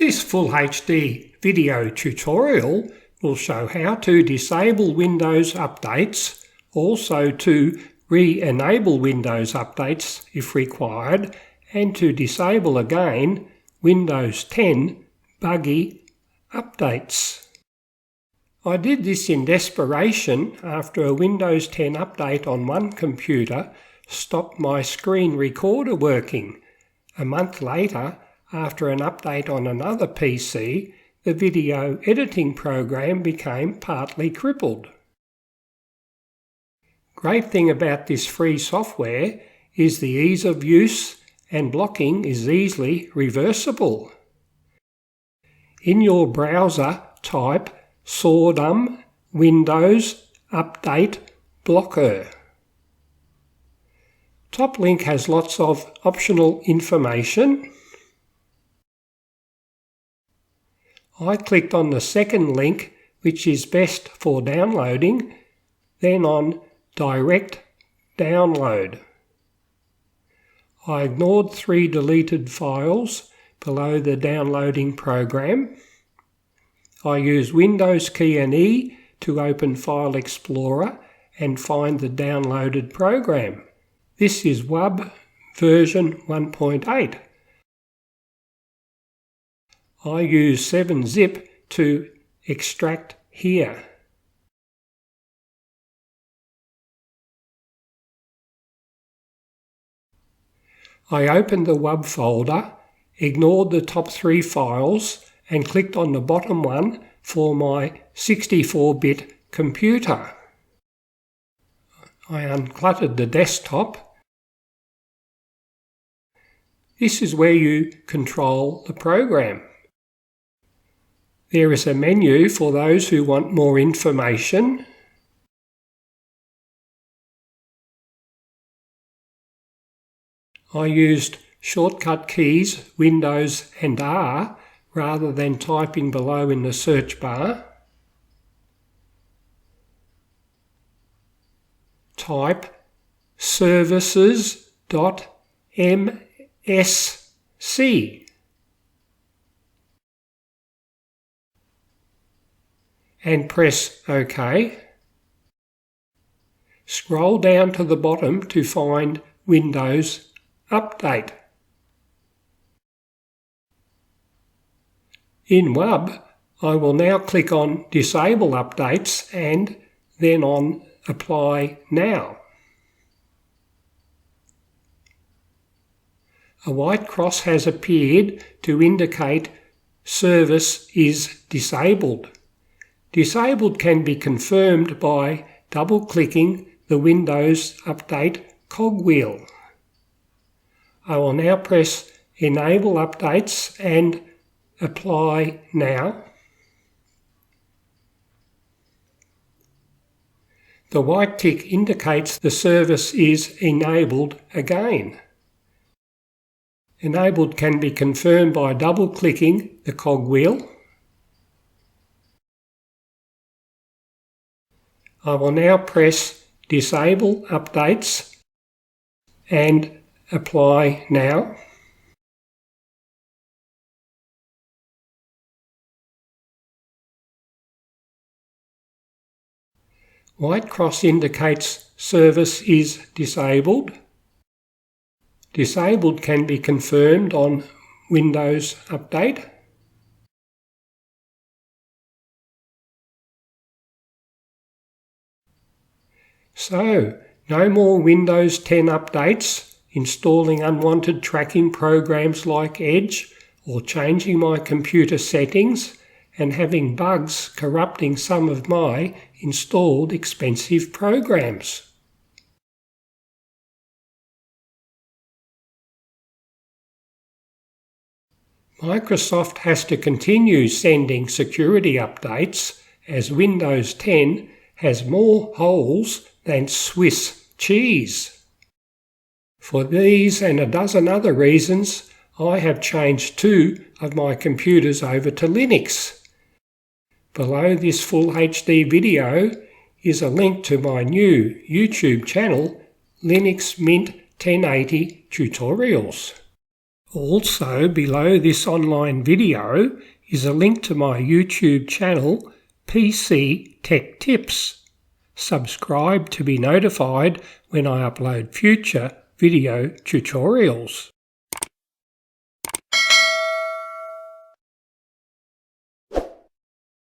This full HD video tutorial will show how to disable Windows updates, also to re-enable Windows updates if required, and to disable again Windows 10 buggy updates. I did this in desperation after a Windows 10 update on one computer stopped my screen recorder working. A month later, after an update on another PC, the video editing program became partly crippled. Great thing about this free software is the ease of use, and blocking is easily reversible. In your browser, type Sordum Windows Update Blocker. Top link has lots of optional information. I clicked on the second link, which is best for downloading, then on Direct Download. I ignored 3 deleted files below the downloading program. I use Windows key and E to open File Explorer and find the downloaded program. This is WUB version 1.8. I use 7-zip to extract here. I opened the WUB folder, ignored the top 3 files, and clicked on the bottom one for my 64-bit computer. I uncluttered the desktop. This is where you control the program. There is a menu for those who want more information. I used shortcut keys Windows and R rather than typing below in the search bar. Type services.msc. And press OK. Scroll down to the bottom to find Windows Update. In WUB, I will now click on Disable Updates and then on Apply Now. A white cross has appeared to indicate service is disabled. Disabled can be confirmed by double-clicking the Windows Update cogwheel. I will now press Enable Updates and Apply Now. The white tick indicates the service is enabled again. Enabled can be confirmed by double-clicking the cogwheel. I will now press Disable Updates and Apply Now. White cross indicates service is disabled. Disabled can be confirmed on Windows Update. So, no more Windows 10 updates, installing unwanted tracking programs like Edge, or changing my computer settings and having bugs corrupting some of my installed expensive programs. Microsoft has to continue sending security updates as Windows 10 has more holes than Swiss cheese. For these and a dozen other reasons, I have changed 2 of my computers over to Linux. Below this full HD video is a link to my new YouTube channel, Linux Mint 1080 Tutorials. Also, below this online video is a link to my YouTube channel, PC Tech Tips. Subscribe to be notified when I upload future video tutorials.